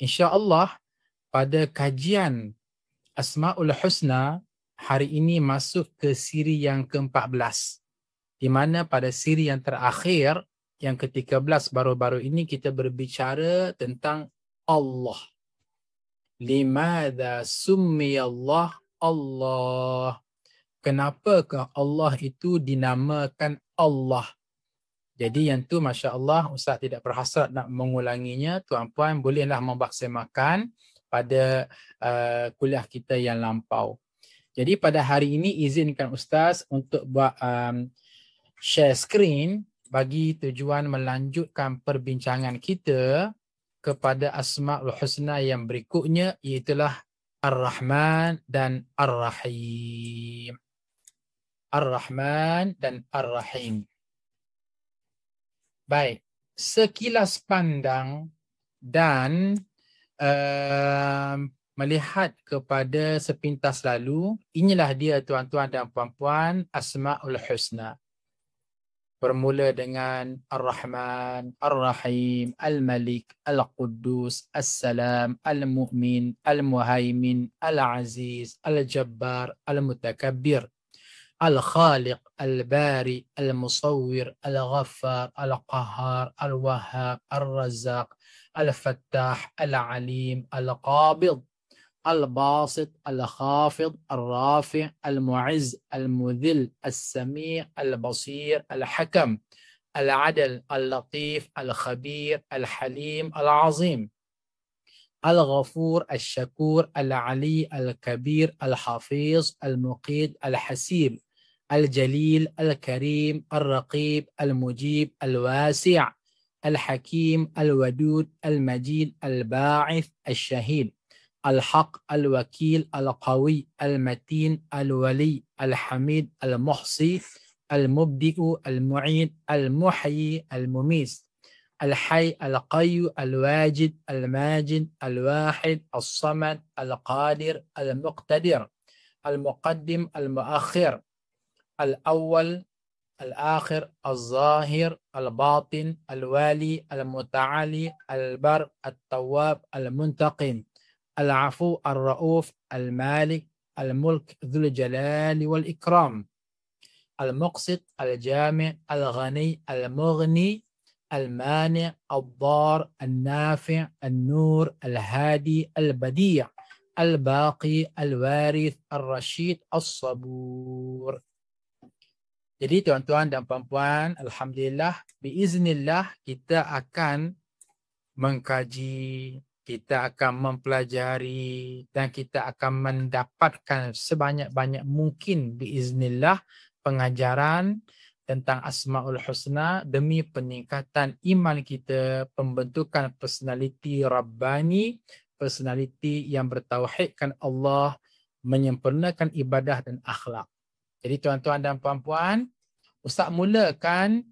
insya-Allah pada kajian Asmaul Husna hari ini masuk ke siri yang ke-14. Di mana pada siri yang terakhir yang ke-13 baru-baru ini kita berbicara tentang Allah. Limadha summiyallah Allah. Kenapakah Allah itu dinamakan Allah? Jadi yang tu Masya Allah Ustaz tidak berhasrat nak mengulanginya. Tuan-puan bolehlah membaksemakan pada kuliah kita yang lampau. Jadi pada hari ini izinkan Ustaz untuk buat share screen bagi tujuan melanjutkan perbincangan kita kepada Asmaul Husna yang berikutnya, iaitulah Ar-Rahman dan Ar-Rahim. Ar-Rahman dan Ar-Rahim. Baik, sekilas pandang dan melihat kepada sepintas lalu, inilah dia tuan-tuan dan puan-puan Asmaul Husna. Bermula dengan Ar-Rahman, Ar-Rahim, Al-Malik, Al-Quddus, As-Salam, Al-Mu'min, Al-Muhaimin, Al-Aziz, Al-Jabbar, Al-Mutakabbir, Al-Khaliq, Al-Bari, Al-Musawwir, Al-Ghaffar, Al-Qahhar, Al-Wahhab, Al-Razzaq, Al-Fattah, Al-Alim, Al-Qabid, الباسط الخافض الرافع المعز المذل السميع البصير الحكم العدل اللطيف الخبير الحليم العظيم الغفور الشكور العلي الكبير الحفيظ المقيت الحسيب الجليل الكريم الرقيب المجيب الواسع الحكيم الودود المجيد الباعث الشهيد الحق الوكيل القوي المتين الولي الحميد المحصي المبدئ المعيد المحيي المميت الحي القيوم الواجد الماجد الواحد الصمد القادر المقتدر المقدم المؤخر الأول الآخر الظاهر الباطن الوالي المتعالي البر التواب المنتقم العفو الرؤوف المالك الملك ذو الجلال والإكرام المقسط الجامع الغني المغني المانع الضار النافع النور الهادي البديع الباقي الوارث الرشيد الصبور. Jadi tuan-tuan dan puan-puan, alhamdulillah biiznillah kita akan mengkaji, kita akan mempelajari dan kita akan mendapatkan sebanyak-banyak mungkin biiznillah pengajaran tentang Asmaul Husna demi peningkatan iman kita, pembentukan personaliti Rabbani, personaliti yang bertauhidkan Allah, menyempurnakan ibadah dan akhlak. Jadi tuan-tuan dan puan-puan, Ustaz mulakan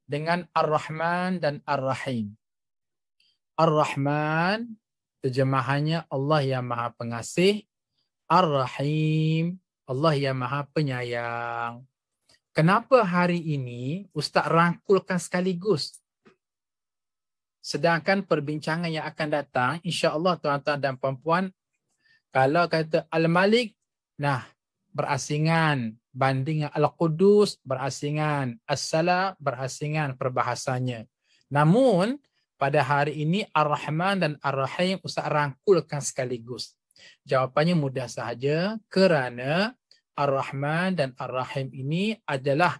dengan Ar-Rahman dan Ar-Rahim. Ar-Rahman, terjemahannya Allah yang Maha Pengasih. Ar-Rahim, Allah yang Maha Penyayang. Kenapa hari ini Ustaz rangkulkan sekaligus? Sedangkan perbincangan yang akan datang, insya-Allah tuan-tuan dan puan-puan, kalau kata Al-Malik, nah berasingan, banding Al-Quddus berasingan, As-Salam berasingan perbahasannya. Namun pada hari ini Ar-Rahman dan Ar-Rahim Ustaz rangkulkan sekaligus. Jawapannya mudah sahaja, kerana Ar-Rahman dan Ar-Rahim ini adalah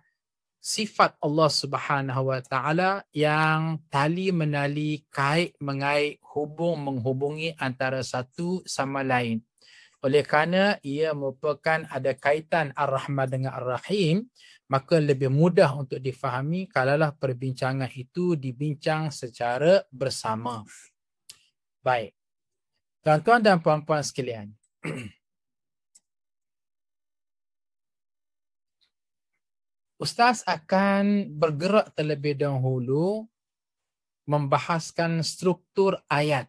sifat Allah Subhanahu Wa Taala yang tali menali, kait mengait, hubung menghubungi antara satu sama lain. Oleh kerana ia merupakan ada kaitan Ar-Rahman dengan Ar-Rahim, maka lebih mudah untuk difahami kalaulah perbincangan itu dibincang secara bersama. Baik. Tuan-tuan dan puan-puan sekalian. Ustaz akan bergerak terlebih dahulu membahaskan struktur ayat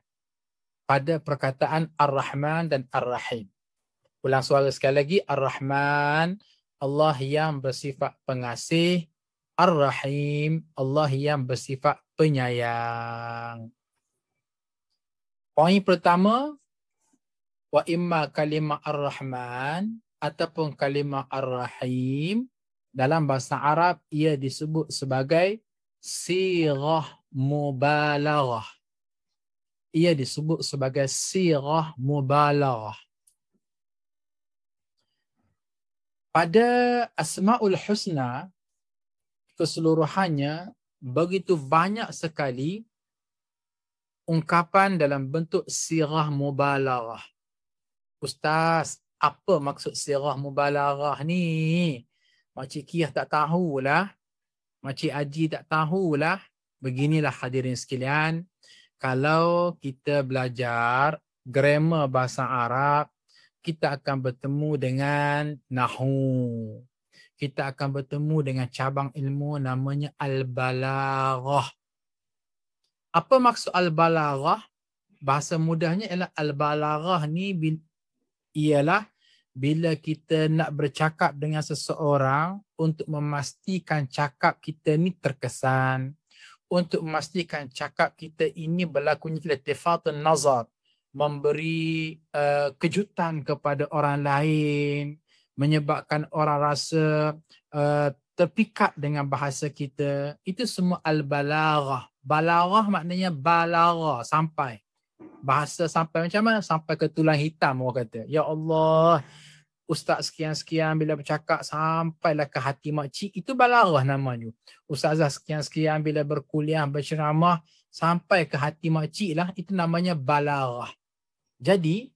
pada perkataan Ar-Rahman dan Ar-Rahim. Ulang soal sekali lagi, Ar-Rahman, Allah yang bersifat pengasih, Ar-Rahim, Allah yang bersifat penyayang. Poin pertama, wa imma kalimah ar-Rahman ataupun kalimah ar-Rahim, dalam bahasa Arab ia disebut sebagai sirah mubalaghah. Ia disebut sebagai sirah mubalaghah. Pada Asmaul Husna keseluruhannya begitu banyak sekali ungkapan dalam bentuk sirah mubalaghah. Ustaz, apa maksud sirah mubalaghah ni? Makcik Kiyah tak tahulah. Makcik Haji tak tahulah. Beginilah hadirin sekalian. Kalau kita belajar grammar bahasa Arab, kita akan bertemu dengan Nahu. Kita akan bertemu dengan cabang ilmu namanya Al-Balaghah. Apa maksud Al-Balaghah? Bahasa mudahnya ialah Al-Balaghah ni ialah bila kita nak bercakap dengan seseorang untuk memastikan cakap kita ni terkesan, untuk memastikan cakap kita ini berlakunya iltifatun nazar, memberi kejutan kepada orang lain, menyebabkan orang rasa terpikat dengan bahasa kita. Itu semua al-balaghah. Balaghah maknanya balagha, sampai. Bahasa sampai macam mana? Sampai ke tulang hitam, orang kata. Ya Allah, ustaz sekian-sekian bila bercakap sampailah ke hati makcik, itu balaghah namanya. Ustazah sekian-sekian bila berkuliah, berceramah sampai ke hati makcik lah, itu namanya balaghah. Jadi,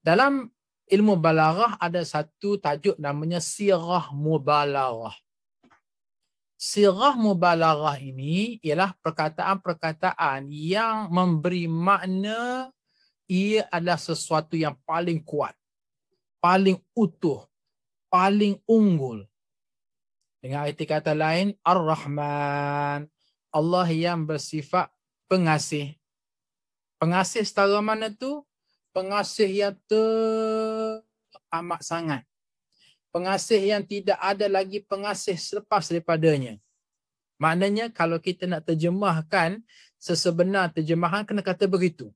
dalam ilmu balaghah ada satu tajuk namanya sirah mubalaghah. Sirah mubalaghah ini ialah perkataan-perkataan yang memberi makna ia adalah sesuatu yang paling kuat, paling utuh, paling unggul. Dengan arti kata lain, Ar-Rahman, Allah yang bersifat pengasih. Pengasih setara mana tu? Pengasih yang teramat sangat. Pengasih yang tidak ada lagi pengasih selepas daripadanya. Maknanya kalau kita nak terjemahkan, sesebenar terjemahan kena kata begitu.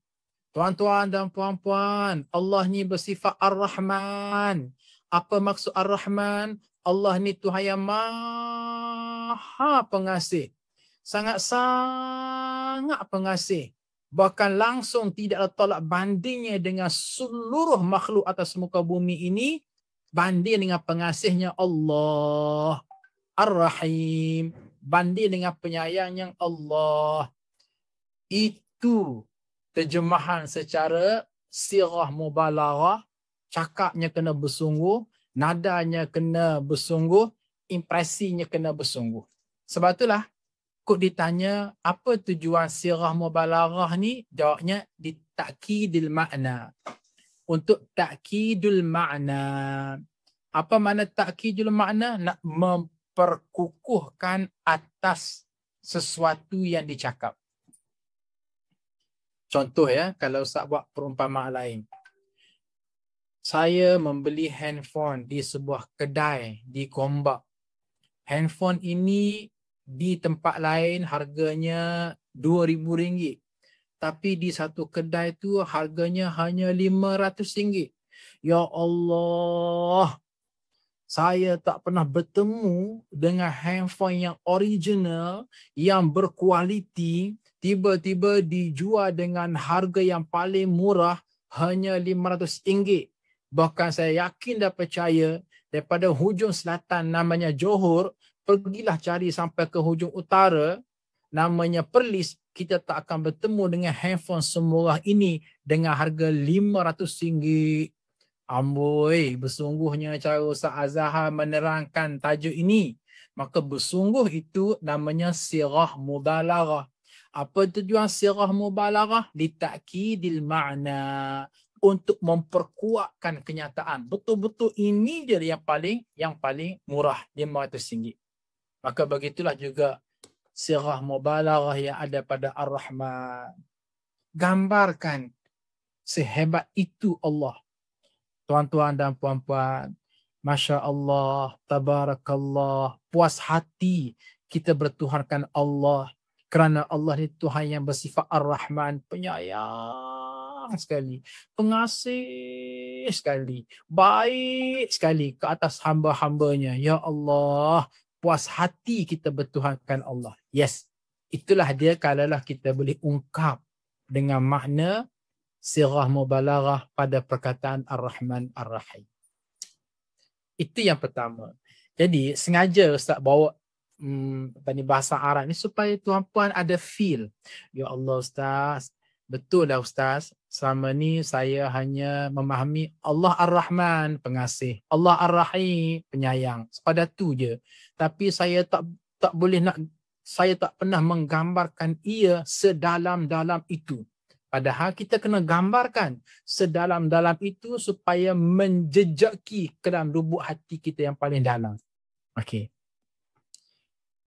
Tuan-tuan dan puan-puan, Allah ni bersifat Ar-Rahman. Apa maksud Ar-Rahman? Allah ni Tuhan yang maha pengasih. Sangat-sangat pengasih. Bahkan langsung tidak ada tolak bandingnya dengan seluruh makhluk atas muka bumi ini, banding dengan pengasihnya Allah. Ar-Rahim. Banding dengan penyayangnya Allah. Itu terjemahan secara sirah mubalaghah. Cakapnya kena bersungguh, nadanya kena bersungguh, impresinya kena bersungguh. Sebab itulah kok ditanya apa tujuan sirah mubalaghah ni, jawabnya ditakkidil makna. Untuk takkidul makna. Apa makna takkidul makna? Nak memperkukuhkan atas sesuatu yang dicakap. Contoh ya, kalau Ustaz buat perumpamaan lain. Saya membeli handphone di sebuah kedai di Gombak. Handphone ini di tempat lain harganya RM2,000. Tapi di satu kedai tu harganya hanya RM500. Ya Allah, saya tak pernah bertemu dengan handphone yang original, yang berkualiti, tiba-tiba dijual dengan harga yang paling murah, hanya RM500. Bahkan saya yakin dan percaya daripada hujung selatan namanya Johor, pergilah cari sampai ke hujung utara namanya Perlis, kita tak akan bertemu dengan handphone semurah ini dengan harga RM500. Amboi, bersungguhnya cara Ustaz Azhar menerangkan tajuk ini. Maka bersungguh itu namanya sirah mubalaghah. Apa tujuan sirah mubalaghah? Litakkidil ma'na. Untuk memperkuatkan kenyataan. Betul-betul ini dia yang paling murah, RM500. Maka begitulah juga sirah mubalaghah yang ada pada Ar-Rahman. Gambarkan sehebat itu Allah. Tuan-tuan dan puan-puan, Masya Allah, Tabarakallah, puas hati kita bertuhankan Allah. Kerana Allah ni Tuhan yang bersifat Ar-Rahman, penyayang sayang sekali, pengasih sekali, baik sekali ke atas hamba-hambanya. Ya Allah, puas hati kita bertuhankan Allah. Yes, itulah dia kalaulah kita boleh ungkap dengan makna sirah mubalaghah pada perkataan Ar-Rahman Ar-Rahim. Itu yang pertama. Jadi sengaja Ustaz bawa bahasa Arab ni supaya tuan-puan ada feel. Ya Allah Ustaz, betul lah Ustaz, selama ni saya hanya memahami Allah Ar-Rahman, pengasih, Allah Ar-Rahim, penyayang. Pada tu je. Tapi saya tak boleh nak, saya tak pernah menggambarkan ia sedalam-dalam itu. Padahal kita kena gambarkan sedalam-dalam itu supaya menjejaki ke dalam lubuk hati kita yang paling dalam. Okey.